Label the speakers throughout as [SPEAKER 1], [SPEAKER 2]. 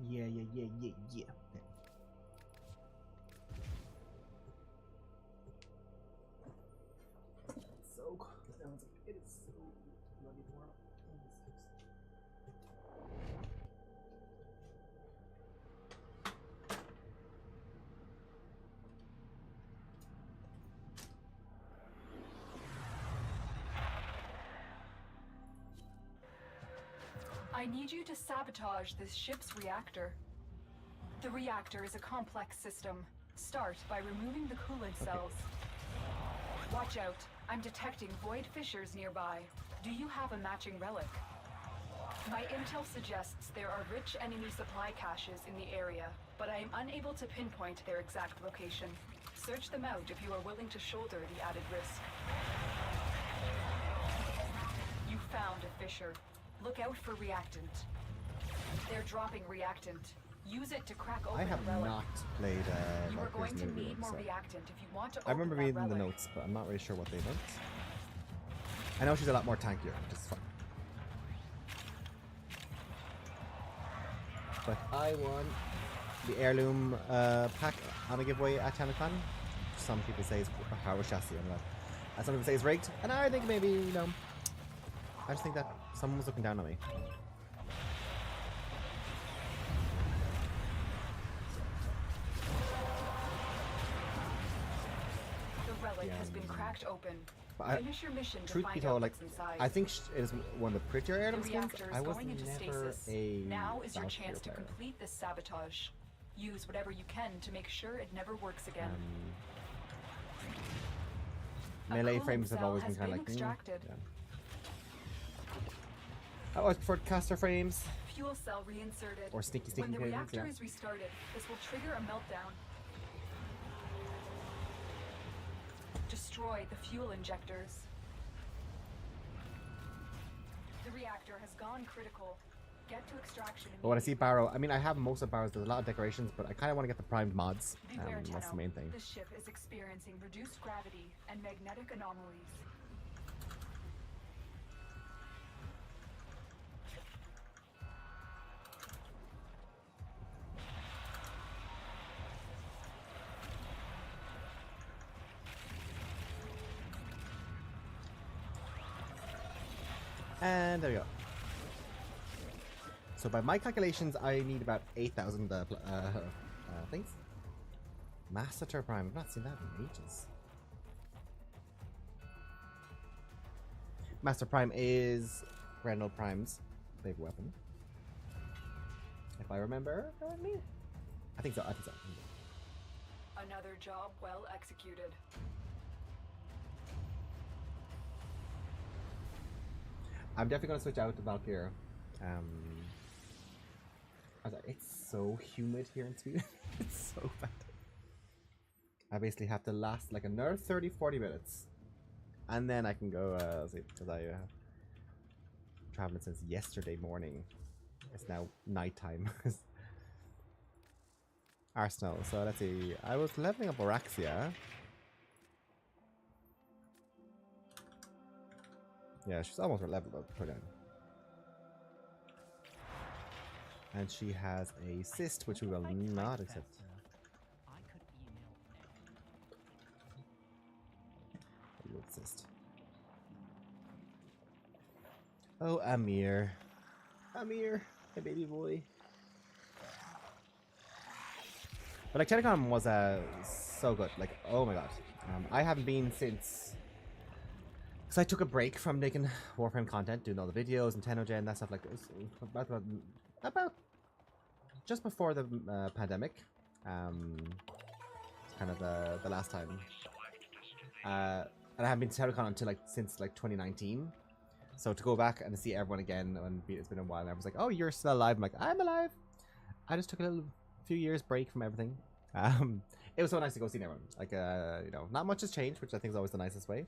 [SPEAKER 1] Yeah. Okay. It's so cold. It is so bloody warm.
[SPEAKER 2] I need you to sabotage this ship's reactor. The reactor is a complex system. Start by removing the coolant cells. Watch out. I'm detecting void fissures nearby. Do you have a matching relic? My intel suggests there are rich enemy supply caches in the area, but I am unable to pinpoint their exact location. Search them out if you are willing to shoulder the added risk. You found a fissure. Look out for reactant. They're dropping reactant. Use it to crack open
[SPEAKER 1] I have
[SPEAKER 2] the relic.
[SPEAKER 1] not played
[SPEAKER 2] You are
[SPEAKER 1] Valkyrie's
[SPEAKER 2] going to
[SPEAKER 1] movie,
[SPEAKER 2] need more
[SPEAKER 1] so
[SPEAKER 2] reactant if you want to open
[SPEAKER 1] I remember
[SPEAKER 2] that
[SPEAKER 1] reading the
[SPEAKER 2] relic.
[SPEAKER 1] notes, but I'm not really sure what they meant. I know she's a lot more tankier, which is fun. But I won the heirloom pack on a giveaway at Tennocon. Some people say it's a power chassis, and some people say it's rigged, and I think maybe, you know, I just think that someone was looking down on me.
[SPEAKER 2] The relic has been cracked open.
[SPEAKER 1] But
[SPEAKER 2] Finish your mission to
[SPEAKER 1] truth be
[SPEAKER 2] find
[SPEAKER 1] told,
[SPEAKER 2] out
[SPEAKER 1] like,
[SPEAKER 2] what's inside.
[SPEAKER 1] I think it is one of the prettier
[SPEAKER 2] The
[SPEAKER 1] heirloom skins.
[SPEAKER 2] reactor is
[SPEAKER 1] I was
[SPEAKER 2] going into
[SPEAKER 1] never
[SPEAKER 2] stasis.
[SPEAKER 1] a
[SPEAKER 2] Now is your
[SPEAKER 1] Valkyrie
[SPEAKER 2] chance to
[SPEAKER 1] player.
[SPEAKER 2] complete this sabotage. Use whatever you can to make sure it never works again.
[SPEAKER 1] Melee
[SPEAKER 2] coolant
[SPEAKER 1] frames have
[SPEAKER 2] cell
[SPEAKER 1] always been
[SPEAKER 2] has
[SPEAKER 1] kind of
[SPEAKER 2] been
[SPEAKER 1] like.
[SPEAKER 2] extracted.
[SPEAKER 1] Yeah. I always preferred caster frames
[SPEAKER 2] Fuel cell reinserted.
[SPEAKER 1] or sneaky
[SPEAKER 2] When the
[SPEAKER 1] frames.
[SPEAKER 2] reactor
[SPEAKER 1] Yeah.
[SPEAKER 2] is restarted, this will trigger a meltdown. Destroy the fuel injectors. The reactor has gone critical. Get to extraction
[SPEAKER 1] But when I see
[SPEAKER 2] immediately.
[SPEAKER 1] Barrow, I mean, I have most of Barrow's. There's a lot of decorations, but I kind of want to get the primed mods.
[SPEAKER 2] Beware,
[SPEAKER 1] That's the
[SPEAKER 2] Tenno.
[SPEAKER 1] main thing.
[SPEAKER 2] This ship is experiencing reduced gravity and magnetic anomalies.
[SPEAKER 1] And there we go. So by my calculations, I need about 8,000 things. Massacre Prime. I've not seen that in ages. Master Prime is Reynold Prime's favorite weapon. If I remember correctly. I think so.
[SPEAKER 2] Another job well executed.
[SPEAKER 1] I'm definitely going to switch out to Valkyrie. It's so humid here in Sweden. It's so bad. I basically have to last like another 30-40 minutes. And then I can go, because I traveling since yesterday morning. It's now nighttime. Arsenal. So let's see. I was leveling up Araxia. Yeah, she's almost leveled up. Put in. And she has a cyst, which we will not accept. Cyst. Oh, Amir. Amir, my baby boy. But like Tennocon was so good. Like, oh my god. I haven't been since. Because I took a break from making Warframe content, doing all the videos and Tenogen and that stuff like this. About just before the pandemic. It's kind of the last time. And I haven't been to Tennocon until since 2019. So to go back and see everyone again, and it's been a while, and everyone's like, "Oh, you're still alive." I'm like, "I'm alive." I just took a few years break from everything. It was so nice to go see everyone. Like, you know, not much has changed, which I think is always the nicest way.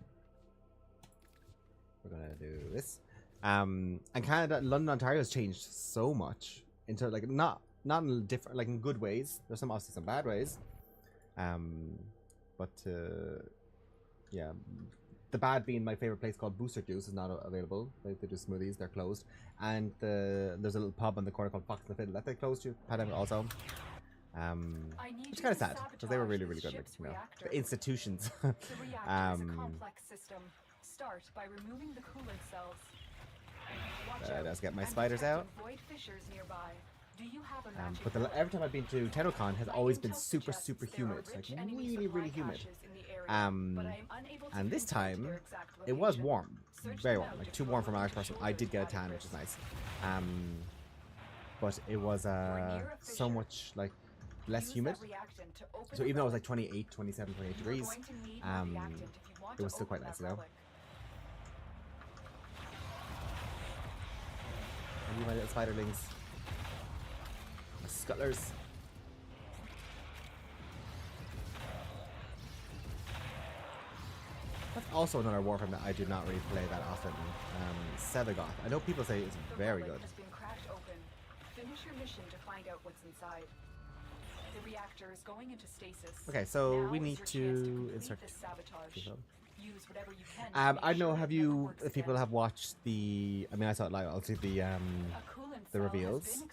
[SPEAKER 1] We're gonna do this. And Canada, London, Ontario has changed so much into like not in different, like in good ways. There's obviously some bad ways. But yeah, the bad being my favorite place called Booster Juice is not available. They do smoothies, they're closed. And there's a little pub on the corner called Fox and the Fiddle that they closed to pandemic also. Which is kind of sad because they were really, really good. Like, you know, the institutions.
[SPEAKER 2] The reactor is a complex system. Start by removing the coolant cells. Watch out.
[SPEAKER 1] Let's get my spiders out.
[SPEAKER 2] Void fissures nearby. Do you have a
[SPEAKER 1] But every time I've been to Tennocon has always been super, super humid. Like really, really humid. And this time, it was warm. Very warm. Like too warm for my Irish person. I did get a tan, which is nice. But it was so much like less humid. So even though it was like 28, 27, 28 degrees, it was still quite nice, you know? I need my little spiderlings. My scuttlers. That's also another warframe that I do not really play that often. Sevagoth. I know people say it's very good.
[SPEAKER 2] Has been cracked open. Finish your mission to find out what's inside. The reactor is going into stasis.
[SPEAKER 1] Okay, so
[SPEAKER 2] now
[SPEAKER 1] we need to insert
[SPEAKER 2] this sabotage. Use whatever you can.
[SPEAKER 1] I don't know. Have you? If people have watched the, I mean, I saw it live. I'll see the reveals.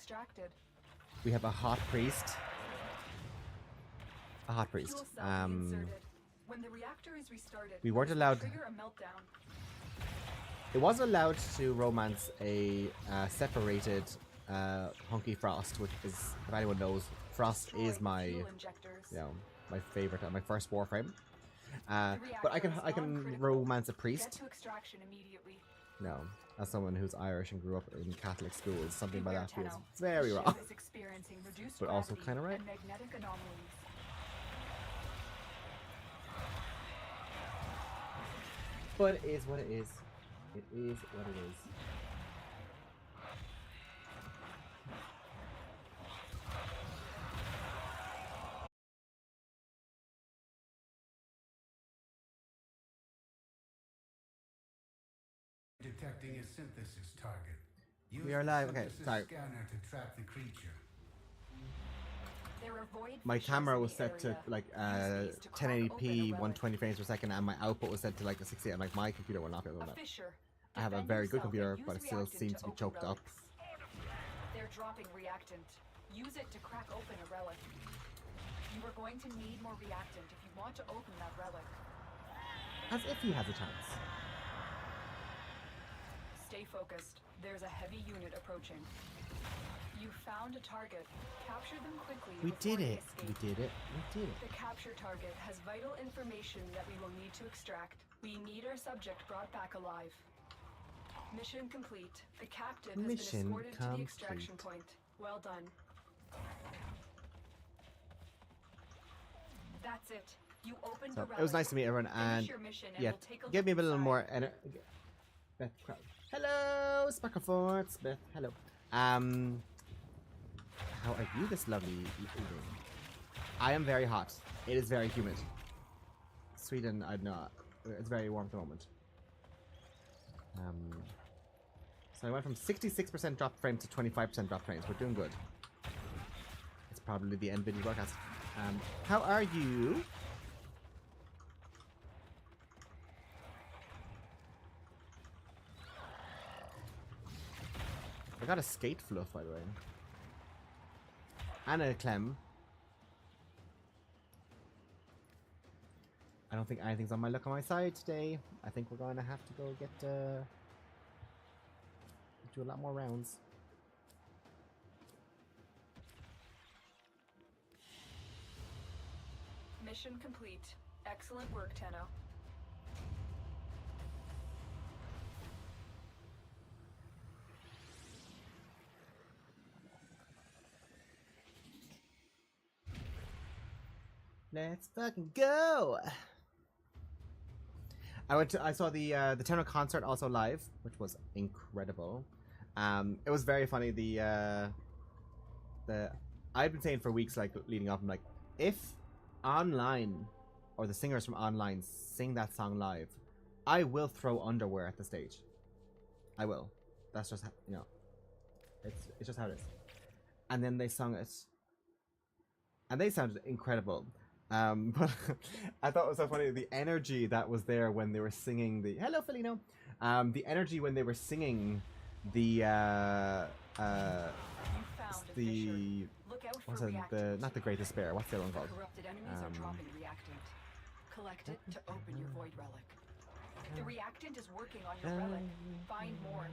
[SPEAKER 1] We have a hot priest. A hot priest.
[SPEAKER 2] When the reactor is restarted,
[SPEAKER 1] we weren't allowed.
[SPEAKER 2] Trigger a meltdown.
[SPEAKER 1] It was allowed to romance a separated Hunky Frost, which is, if anyone knows, Frost is my, you know, my favorite, my first warframe. But I can romance a priest. No, as someone who's Irish and grew up in Catholic schools, something about that feels very wrong. But also kind of right. But it is what it is. It is what it is.
[SPEAKER 3] Detecting a synthesis target.
[SPEAKER 1] We are live. Okay, sorry.
[SPEAKER 3] Scanner to track the creature.
[SPEAKER 1] My camera was set to like 1080p 120 frames per second, and my output was set to like a 60. And like my computer will not be able to do that. I have a very good computer, but it still seems to be choked up.
[SPEAKER 2] They're dropping reactant. Use it to crack open a relic. You are going to need more reactant if you want to open that relic.
[SPEAKER 1] As if he has a chance.
[SPEAKER 2] Stay focused. There's a heavy unit approaching. You found a target. Capture them quickly.
[SPEAKER 1] We did
[SPEAKER 2] before they
[SPEAKER 1] it.
[SPEAKER 2] escape.
[SPEAKER 1] We did it. We did it.
[SPEAKER 2] The capture target has vital information that we will need to extract. We need our subject brought back alive. Mission complete. The captive has been escorted to the extraction point. Well done. That's it. You opened the relic.
[SPEAKER 1] It was nice to meet everyone, and yeah, give me a little more energy. Beth, hello, Sparklefort. Beth, hello. How are you this lovely evening? I am very hot. It is very humid. Sweden, I'm not. It's very warm at the moment. So I went from 66% drop frames to 25% drop frames. We're doing good. It's probably the end video broadcast. How are you? I got a skate fluff, by the way. And a clem. I don't think anything's on my luck on my side today. I think we're going to have to go get do a lot more rounds.
[SPEAKER 2] Mission complete. Excellent work, Tenno.
[SPEAKER 1] Let's fucking go! I saw the Tennocon concert also live, which was incredible. It was very funny. I've been saying for weeks, like leading up, I'm like, if Online or the singers from Online sing that song live, I will throw underwear at the stage. I will. That's just, you know, it's just how it is. And then they sung it, and they sounded incredible. But I thought it was so funny the energy that was there when they were singing the hello Felino. The energy when they were singing the
[SPEAKER 2] You found a fissure.
[SPEAKER 1] the
[SPEAKER 2] Look out
[SPEAKER 1] what's
[SPEAKER 2] for
[SPEAKER 1] it, the
[SPEAKER 2] reactant.
[SPEAKER 1] not the Great Despair. What's the other one
[SPEAKER 2] The
[SPEAKER 1] called?
[SPEAKER 2] corrupted enemies are dropping reactant. Collect it to open your void relic. The reactant is working on your relic. Find more.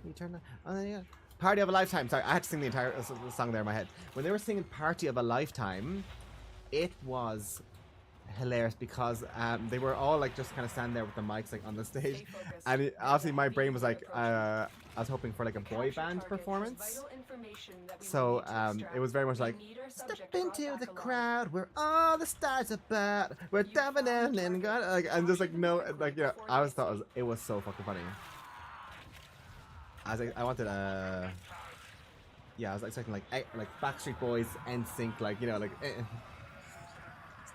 [SPEAKER 1] You turn that. Oh, yeah. Party of a Lifetime. Sorry, I had to sing the entire song there in my head. When they were singing Party of a Lifetime, it was hilarious because they were all like just kind of standing there with the mics like on the stage,
[SPEAKER 2] Stay focused.
[SPEAKER 1] and obviously my brain was like,
[SPEAKER 2] Approaching.
[SPEAKER 1] I was hoping for like a
[SPEAKER 2] The
[SPEAKER 1] boy
[SPEAKER 2] capture
[SPEAKER 1] band
[SPEAKER 2] target has
[SPEAKER 1] performance.
[SPEAKER 2] vital information that we will
[SPEAKER 1] So
[SPEAKER 2] need to extract.
[SPEAKER 1] it was very much
[SPEAKER 2] We
[SPEAKER 1] like,
[SPEAKER 2] need our
[SPEAKER 1] step
[SPEAKER 2] subject brought
[SPEAKER 1] into
[SPEAKER 2] back
[SPEAKER 1] the
[SPEAKER 2] alive.
[SPEAKER 1] crowd where all the stars are but we're
[SPEAKER 2] You found
[SPEAKER 1] diving in
[SPEAKER 2] the
[SPEAKER 1] and
[SPEAKER 2] target.
[SPEAKER 1] God, like, and just like
[SPEAKER 2] Capture
[SPEAKER 1] no,
[SPEAKER 2] them
[SPEAKER 1] like
[SPEAKER 2] quickly
[SPEAKER 1] yeah,
[SPEAKER 2] before
[SPEAKER 1] I
[SPEAKER 2] they
[SPEAKER 1] was thought
[SPEAKER 2] escape.
[SPEAKER 1] it was so fucking funny. I was like, I wanted yeah, I was expecting like Backstreet Boys, NSYNC, like you know, like.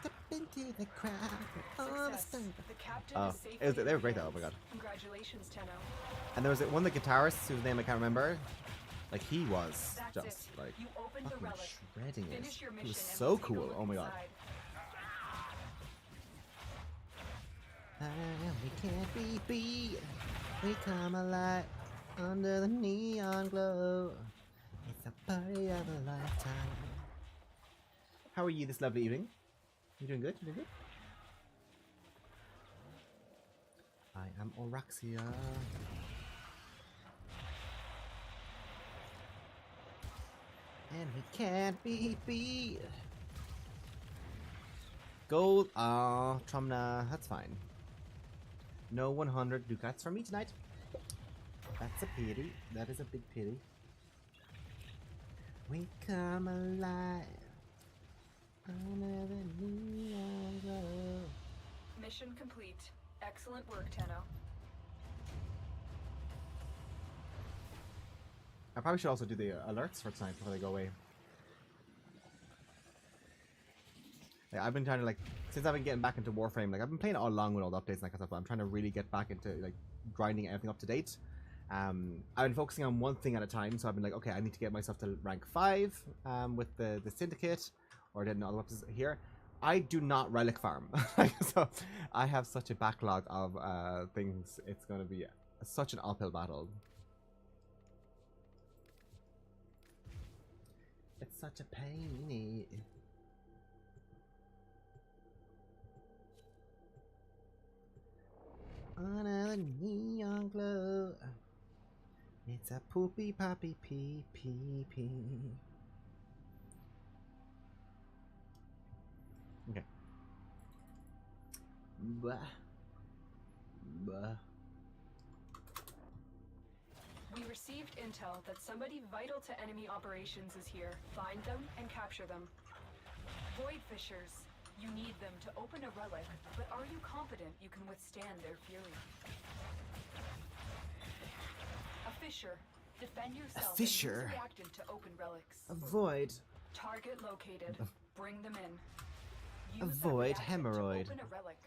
[SPEAKER 1] Step into the crowd where all the
[SPEAKER 2] Success.
[SPEAKER 1] stars.
[SPEAKER 2] The captain
[SPEAKER 1] Oh,
[SPEAKER 2] is safely
[SPEAKER 1] it was, they
[SPEAKER 2] in
[SPEAKER 1] were
[SPEAKER 2] your
[SPEAKER 1] great though. Oh my
[SPEAKER 2] hands.
[SPEAKER 1] god.
[SPEAKER 2] Congratulations, Tenno.
[SPEAKER 1] And there was one of the guitarists whose name I can't remember. Like he was
[SPEAKER 2] That's
[SPEAKER 1] just
[SPEAKER 2] it.
[SPEAKER 1] like
[SPEAKER 2] You opened the
[SPEAKER 1] fucking
[SPEAKER 2] relic.
[SPEAKER 1] shredding it.
[SPEAKER 2] Finish your
[SPEAKER 1] He
[SPEAKER 2] mission
[SPEAKER 1] was
[SPEAKER 2] and
[SPEAKER 1] so
[SPEAKER 2] we'll take a
[SPEAKER 1] cool.
[SPEAKER 2] look
[SPEAKER 1] Oh my god.
[SPEAKER 2] inside.
[SPEAKER 1] We can't be beat. We come alive under the neon glow. It's a party of a lifetime. How are you this lovely evening? You doing good? You doing good? I am Oraxia. And we can't be beat. Gold. Ah, Trumna. That's fine. No 100 ducats for me tonight. That's a pity. That is a big pity. We come alive under the neon glow.
[SPEAKER 2] Mission complete. Excellent work, Tenno.
[SPEAKER 1] I probably should also do the alerts for tonight before they go away. Like, I've been trying to like, since I've been getting back into Warframe, like I've been playing it all along with all the updates and that kind of stuff, but I'm trying to really get back into like grinding everything up to date. I've been focusing on one thing at a time, so I've been like, okay, I need to get myself to rank 5 with the Syndicate, or getting all the weapons here. I do not relic farm, so I have such a backlog of things. It's going to be such an uphill battle. It's such a pain. Under the neon glow, it's a poopy poppy pee pee pee. Okay. Bah. Bah.
[SPEAKER 2] We received intel that somebody vital to enemy operations is here. Find them and capture them. Void Fishers. You need them to open a relic, but are you confident you can withstand their fury? A fissure. Defend yourself.
[SPEAKER 1] fissure?
[SPEAKER 2] And use reactant to open relics.
[SPEAKER 1] Avoid.
[SPEAKER 2] Target located. Bring them in. Use that
[SPEAKER 1] Avoid
[SPEAKER 2] reactant
[SPEAKER 1] hemorrhoid.
[SPEAKER 2] To open a relic.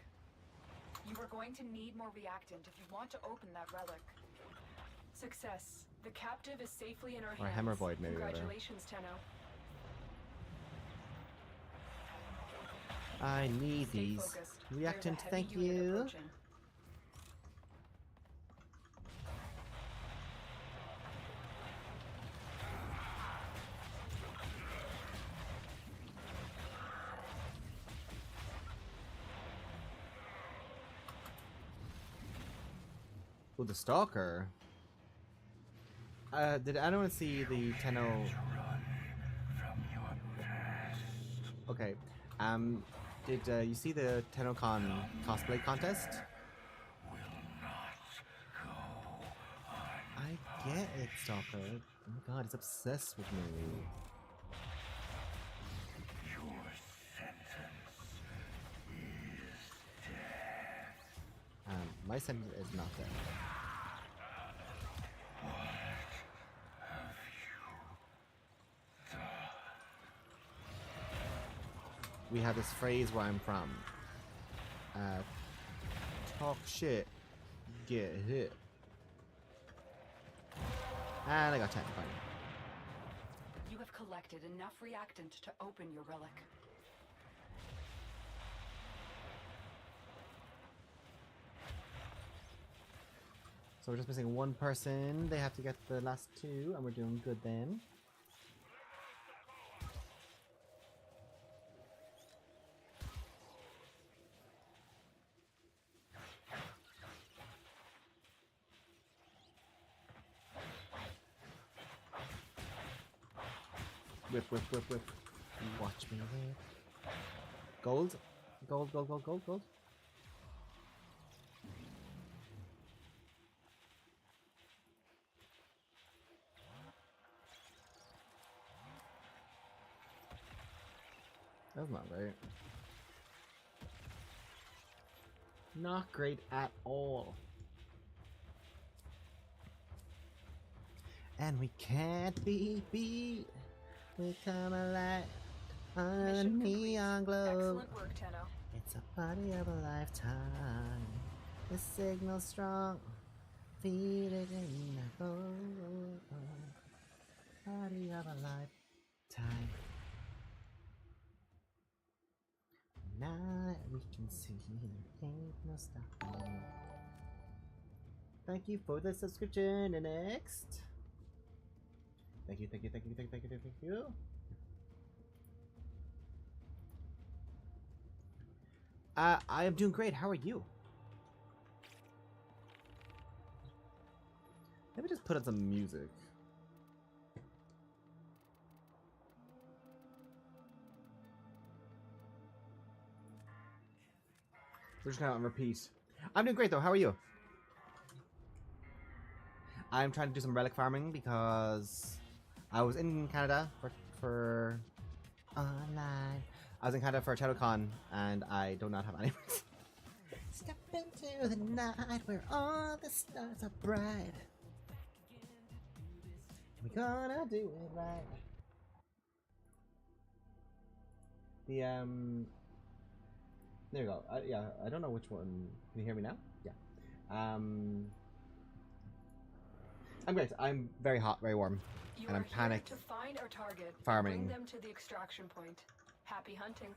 [SPEAKER 2] You are going to need more reactant if you want to open that relic. Success. The captive is safely in our
[SPEAKER 1] Or
[SPEAKER 2] hands.
[SPEAKER 1] hemorrhoid, maybe, rather.
[SPEAKER 2] Congratulations, Tenno.
[SPEAKER 1] I need
[SPEAKER 2] Stay
[SPEAKER 1] these.
[SPEAKER 2] focused.
[SPEAKER 1] Reactant,
[SPEAKER 2] There's a
[SPEAKER 1] thank
[SPEAKER 2] heavy unit
[SPEAKER 1] you.
[SPEAKER 2] approaching.
[SPEAKER 1] Oh, the Stalker. Did anyone see the Tenno? Okay. Did you see the Tennocon cosplay contest? I get it, Stalker. Oh my god, it's obsessed with me. My sentence is not dead. We have this phrase where I'm from. Talk shit, get hit. And I got 10, fine.
[SPEAKER 2] You have collected enough reactant to open your relic.
[SPEAKER 1] So we're just missing one person. They have to get the last two, and we're doing good then. Whip, whip, whip, whip. Watch me whip. Gold? Gold, gold, gold, gold, gold. That's not great. Not great at all. And we can't be beat. We come alive on a neon globe.
[SPEAKER 2] Excellent work, Tenno.
[SPEAKER 1] It's a party of a lifetime. The signal's strong. Feel it in the hole. Party of a lifetime. Now that we can see, there ain't no stopping. Thank you for the subscription. And next. Thank you, thank you, thank you, thank you, thank you, thank you. I am doing great. How are you? Let me just put on some music. We're just gonna repeat. I'm doing great though. How are you? I'm trying to do some relic farming because I was in Canada for online. I was in Canada for Tennocon and I do not have any. Step into the night where all the stars are bright. We're gonna do it right. There you go. Yeah, I don't know which one. Can you hear me now? Yeah. I'm great. I'm very hot, very warm, and I'm panicked.
[SPEAKER 2] To find our target,
[SPEAKER 1] farming.
[SPEAKER 2] Bring them to the extraction point. Happy hunting.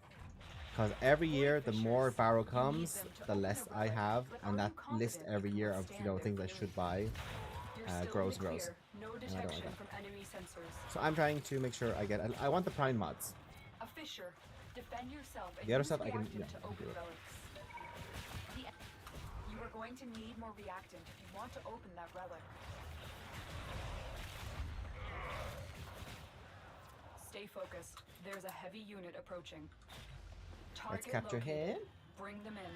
[SPEAKER 1] Because every year, the more Barrow comes, the less I have, and that list every year of things I should buy grows and grows.
[SPEAKER 2] No
[SPEAKER 1] And I don't
[SPEAKER 2] detection
[SPEAKER 1] like that.
[SPEAKER 2] from enemy sensors.
[SPEAKER 1] So I'm trying to make sure I get. I want the prime mods.
[SPEAKER 2] A fisher. Defend yourself. And
[SPEAKER 1] The other
[SPEAKER 2] use
[SPEAKER 1] stuff I can.
[SPEAKER 2] reactant
[SPEAKER 1] Yeah,
[SPEAKER 2] to
[SPEAKER 1] I can
[SPEAKER 2] open
[SPEAKER 1] do it.
[SPEAKER 2] relics. You are going to need more reactant if you want to open that relic. Stay focused. There's a heavy unit approaching.
[SPEAKER 1] Let's
[SPEAKER 2] Target
[SPEAKER 1] capture
[SPEAKER 2] located.
[SPEAKER 1] him.
[SPEAKER 2] Bring them in.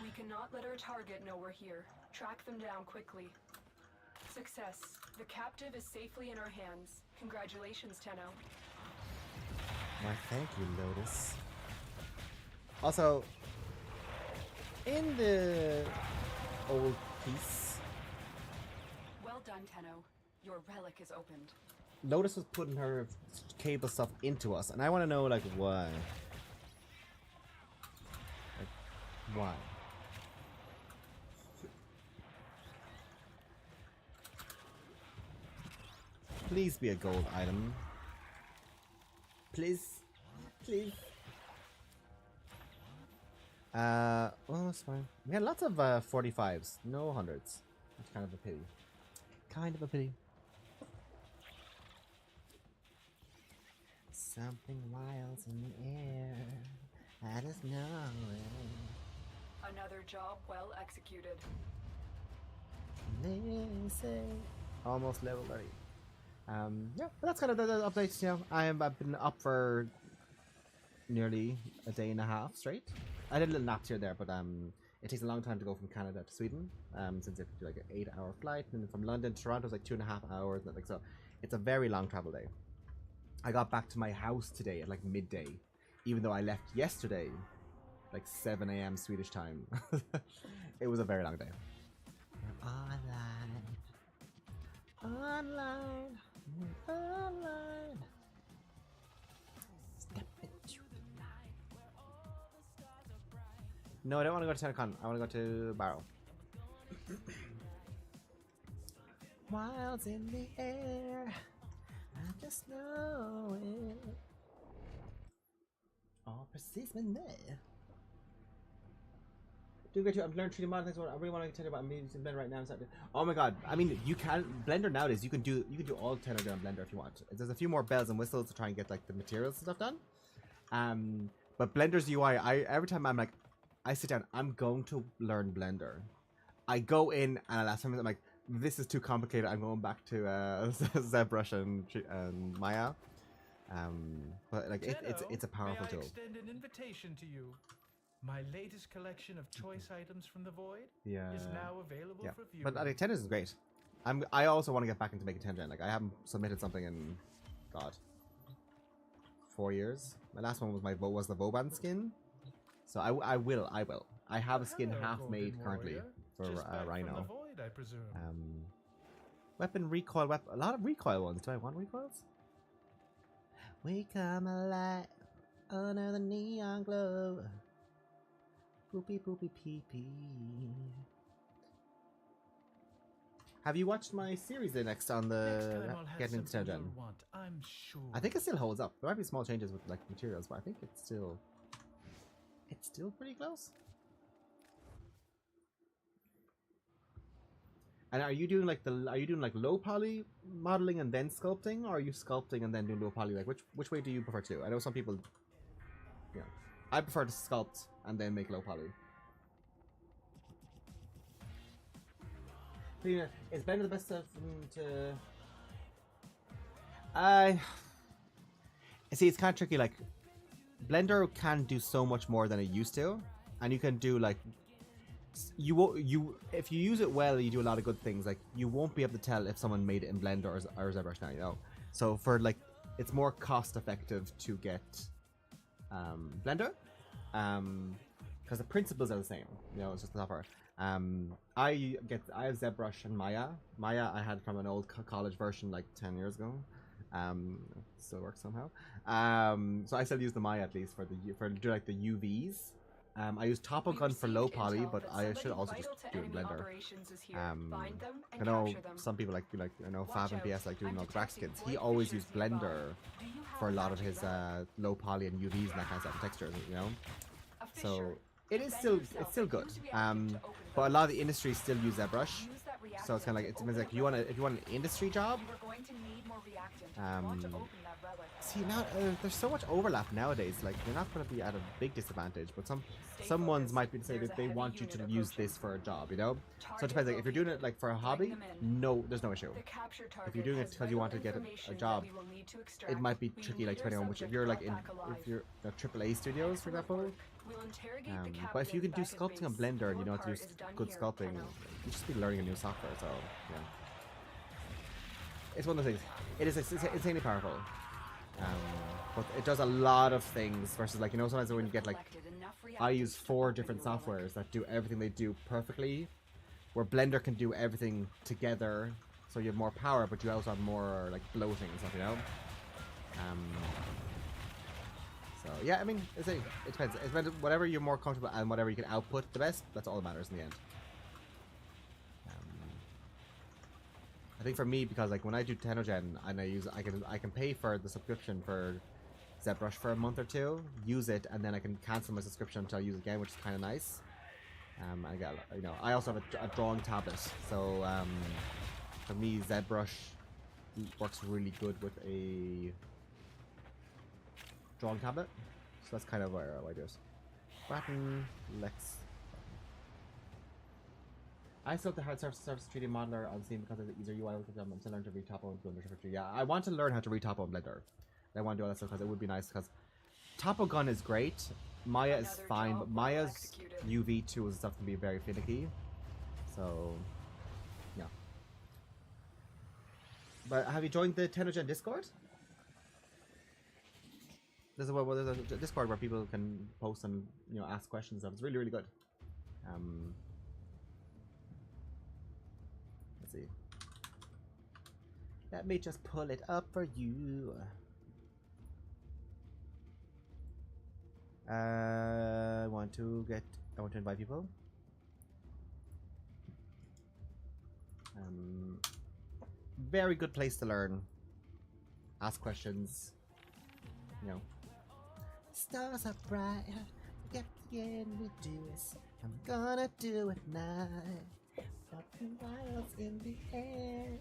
[SPEAKER 2] We cannot let our target know we're here. Track them down quickly. Success. The captive is safely in our hands. Congratulations, Tenno.
[SPEAKER 1] Why, thank you, Lotus. Also, in the old piece,
[SPEAKER 2] Well done, Tenno. Your relic is opened.
[SPEAKER 1] Lotus was putting her cable stuff into us, and I want to know, like, why? Like, why? Please be a gold item. Please. Please. Well, that's fine. We had lots of 45s, no 100s. That's kind of a pity. Kind of a pity. Something wild's in the air. I just know it.
[SPEAKER 2] Another job well executed.
[SPEAKER 1] They say almost level 30. Yeah, but that's kind of the updates. You know, I've been up for nearly a day and a half straight. I did a little naps here there, but it takes a long time to go from Canada to Sweden. Since you have to do like an 8-hour flight, and then from London to Toronto is like 2.5 hours. And like so, it's a very long travel day. I got back to my house today at like midday, even though I left yesterday, like 7 a.m. Swedish time. It was a very long day. We're online, online. Step into the night where all the stars are bright. No, I don't want to go to Tennocon. I want to go to Barrow. Wilds in the air. I Just know it. Oh, precis med nej. Do get to I'm learning 3D modeling. I really want to tell you about I'm using Blender right now. Oh my god! I mean, you can Blender nowadays. You can do all Tennocon on Blender if you want. There's a few more bells and whistles to try and get like the materials and stuff done. But Blender's UI, every time I'm like, I sit down, I'm going to learn Blender. I go in and last time I'm like, this is too complicated. I'm going back to ZBrush and Maya. But like it's a powerful tool.
[SPEAKER 4] May I extend an invitation to you? My latest collection of choice items from the void is now available for viewing.
[SPEAKER 1] But like, Tennis is great. I also want to get back into making Tengen. Like I haven't submitted something in, God, 4 years. My last one was the Vauban skin. So I will. I have a skin half made currently for Rhino.
[SPEAKER 4] From the void, I presume.
[SPEAKER 1] Weapon recoil, a lot of recoil ones. Do I want recoils? We come alive under the neon glow. Poopy poopy pee pee. Have you watched my series next on the Getting into Tengen?
[SPEAKER 4] I'm sure.
[SPEAKER 1] I think it still holds up. There might be small changes with like materials, but I think it's still pretty close. And are you doing like low poly modeling and then sculpting, or are you sculpting and then doing low poly? Like which way do you prefer to do? I know some people, yeah, I prefer to sculpt and then make low poly. So, yeah, is Blender the best stuff to? See, it's kind of tricky. Like Blender can do so much more than it used to, and you can do like. If you use it well, you do a lot of good things. Like you won't be able to tell if someone made it in Blender or ZBrush now, you know. So for like, it's more cost effective to get Blender, because the principles are the same. You know, it's just the software. I have ZBrush and Maya. Maya I had from an old college version like 10 years ago. Still works somehow. So I still use the Maya at least for do like the UVs. I use Topocon for low poly, but I should also just do it in Blender. I know some people like I know Fab and BS like doing all the back skins. He always used Blender for a lot of his low poly and UVs and that kind of stuff, and textures, you know. So it's still good. But a lot of the industry still use ZBrush. So it's kind of like it means like if you want an industry job. See now there's so much overlap nowadays. Like you're not going to be at a big disadvantage, but some ones might be say that they want you to use this for a job, you know. So it depends. Like if you're doing it like for a hobby, no, there's no issue. If you're doing it because you want to get a job, it might be tricky. Like depending on which if you're like if you're AAA studios, for example. But if you can do sculpting on Blender and you know how to do good sculpting, you just be learning a new software. So yeah, it's one of those things. It is insanely powerful. But it does a lot of things versus like, you know, sometimes when you get like, I use 4 different softwares that do everything they do perfectly, where Blender can do everything together, so you have more power, but you also have more like bloating and stuff, you know. So yeah, I mean, it depends. It depends. Whatever you're more comfortable and whatever you can output the best, that's all that matters in the end. I think for me, because like when I do Tennocon and I can pay for the subscription for ZBrush for a month or 2, use it, and then I can cancel my subscription until I use it again, which is kind of nice. I got, you know, I also have a drawing tablet, so for me ZBrush works really good with a drawing tablet, so that's kind of where I do it. Button, let's. I still have the hard surface 3D modeler on Steam because of the easier UI. I'm still learning to retopo and Blender Shifter. Yeah, I want to learn how to retopo in Blender. I want to do all that stuff because it would be nice. Because Topogun is great, Maya is fine, but Maya's UV tools and stuff can be very finicky. So, yeah. But have you joined the Tennocon Discord? There's a Discord where people can post and ask questions. It's really, really good. Let's see. Let me just pull it up for you. I want to invite people. Very good place to learn. ask questions. You know. Stars are bright, get again we do this. I'm gonna do it now. Nothing else in the air.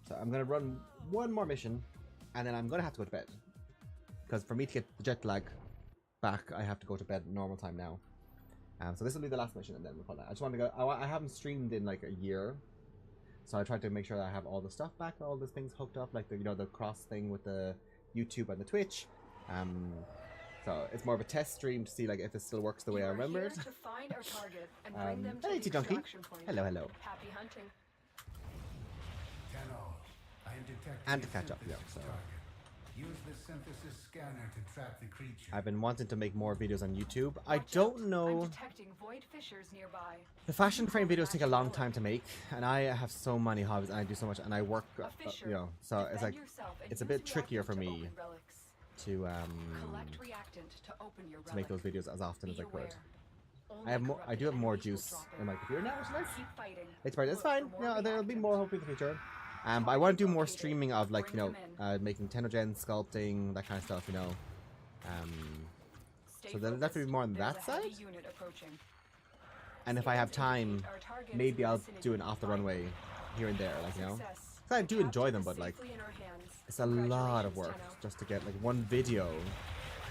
[SPEAKER 1] So I'm gonna run one more mission, and then I'm gonna have to go to bed. Because for me to get the jet lag back, I have to go to bed normal time now. So this will be the last mission, and then we'll call that. I just want to go. I haven't streamed in like a year, so I tried to make sure that I have all the stuff back, all these things hooked up, like the the cross thing with the YouTube and the Twitch. So it's more of a test stream to see like if it still works the way I remember it.
[SPEAKER 2] To find our target and bring them
[SPEAKER 1] Hello,
[SPEAKER 2] to the
[SPEAKER 1] Donkey.
[SPEAKER 2] point.
[SPEAKER 1] Hello, hello.
[SPEAKER 2] Happy hunting.
[SPEAKER 3] I am detecting
[SPEAKER 1] And to
[SPEAKER 3] a
[SPEAKER 1] catch up, yeah.
[SPEAKER 3] synthesis
[SPEAKER 1] So
[SPEAKER 3] target. Use the synthesis scanner to trap the creature.
[SPEAKER 1] I've been wanting to make more videos on YouTube. I
[SPEAKER 2] Watch
[SPEAKER 1] don't
[SPEAKER 2] out. I'm
[SPEAKER 1] know.
[SPEAKER 2] detecting void fissures nearby.
[SPEAKER 1] The fashion frame videos take a long time to make, and I have so many hobbies, and I do so much, and I work, you know, so it's like it's a bit trickier for me to make those videos as often as I could. I do have more juice in my computer now, which is nice. It's fine. Yeah, there'll be more hopefully in the future. But I want to do more streaming of like making Tennocon, sculpting, that kind of stuff, you know. So there'll definitely be more on that side. And if I have time, maybe I'll do an off the runway here and there, like, you know. 'Cause I do enjoy them, but like it's a lot of work just to get like one video,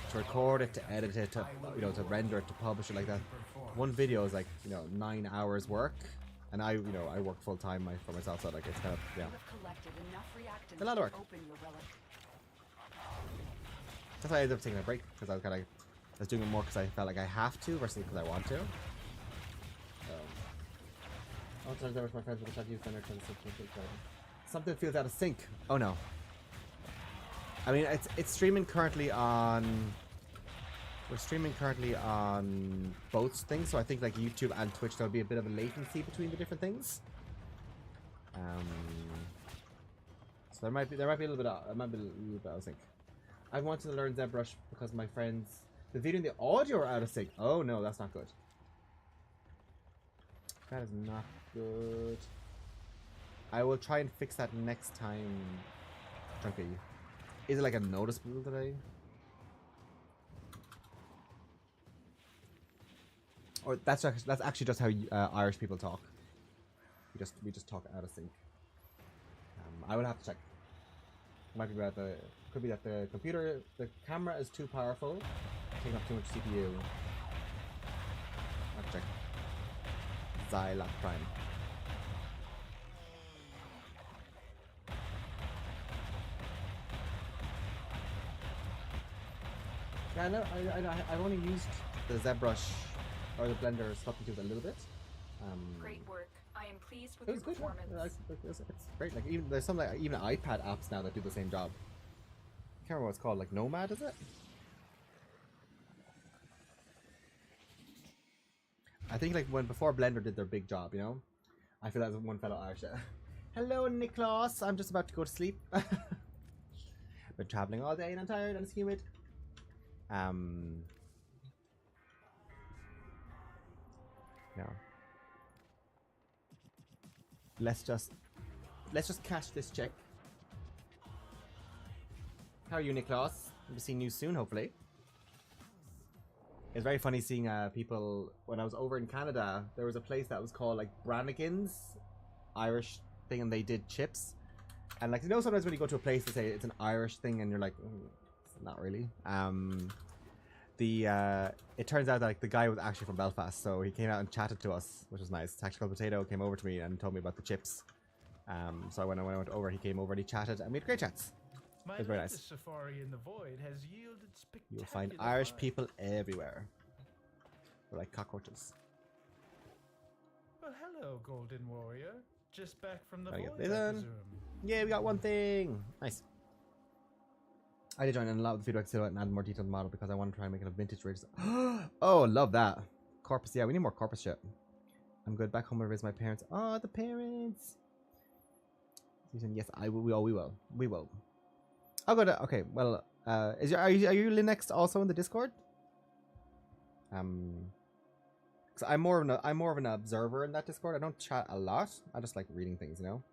[SPEAKER 1] to record it, to edit it, to to render it, to publish it like that. One video is like 9 hours work. And I work full time for myself, so like it's kind of a lot of work. That's why I ended up taking a break, because I was doing it more because I felt like I have to versus because I want to. All the times I was my friends with the use center something feels out of sync. Oh no. I mean it's streaming currently on. We're streaming currently on both things, so I think like YouTube and Twitch there'll be a bit of a latency between the different things. So there might be a little bit I think. I wanted to learn ZBrush because my friends, the video and the audio are out of sync. Oh no, that's not good. That is not good. I will try and fix that next time. Chunky. Is it like a noticeable today? Or that's actually just how Irish people talk. We just talk out of sync. I will have to check. Might be could be that the camera is too powerful, taking up too much CPU. I'll have to check. Xyloc Prime. Yeah, no, I've only used the ZBrush or the Blender Sculpting Tools a little bit.
[SPEAKER 2] Great work. I am pleased with
[SPEAKER 1] it was
[SPEAKER 2] your
[SPEAKER 1] good.
[SPEAKER 2] performance.
[SPEAKER 1] It's great. Like there's some even iPad apps now that do the same job. I can't remember what it's called. Like Nomad, is it? I think like before Blender did their big job, you know. I feel that's one fellow Irish. Hello, Nicholas. I'm just about to go to sleep. Been traveling all day and I'm tired and it's humid. No. Let's just catch this chick. How are you, Nicholas? We'll see you soon, hopefully. It's very funny seeing people. When I was over in Canada, there was a place that was called like Brannigan's, Irish thing, and they did chips. And like sometimes when you go to a place they say it's an Irish thing, and you're like, not really. It turns out that like the guy was actually from Belfast, so he came out and chatted to us, which was nice. Tactical Potato came over to me and told me about the chips. So when I went over, he came over and he chatted, and we had great chats. It was very nice.
[SPEAKER 4] Safari in the void has yielded spectacular.
[SPEAKER 1] You'll find Irish people everywhere. They're like cockroaches.
[SPEAKER 4] Well, hello, Golden Warrior. Just back from the
[SPEAKER 1] Gotta
[SPEAKER 4] void,
[SPEAKER 1] get
[SPEAKER 4] I
[SPEAKER 1] this in.
[SPEAKER 4] presume.
[SPEAKER 1] Yeah, we got one thing. Nice. I did join in a lot of the feedback silhouette and add more detailed model because I want to try and make it a vintage race. Oh, love that. Corpus, yeah, we need more corpus shit. I'm good. Back home to visit my parents. Oh, the parents. Yes, I will. We will. I'll go to. Okay, well, are you Linux also in the Discord? Cause I'm more of an observer in that Discord. I don't chat a lot. I just like reading things, you know.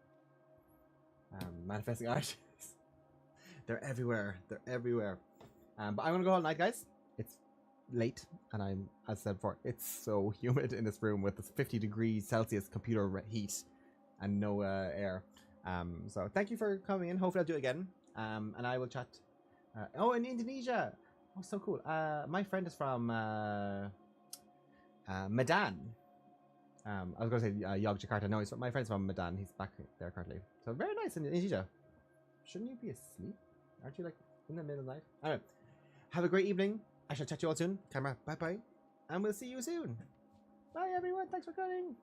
[SPEAKER 1] Manifesting art. They're everywhere. They're everywhere. But I'm gonna go all night, guys. It's late, and I'm, as I said before, it's so humid in this room with this 50 degrees Celsius computer heat and no air. So thank you for coming in. Hopefully I'll do it again. And I will chat. Oh, in Indonesia. Oh, so cool. My friend is from Medan. I was going to say Yogyakarta. No, my friend's from Medan. He's back there currently. So very nice in Indonesia. Shouldn't you be asleep? Aren't you like in the middle of the night? I don't know. Have a great evening. I shall chat to you all soon. Camera, bye-bye. And we'll see you soon. Bye, everyone. Thanks for coming.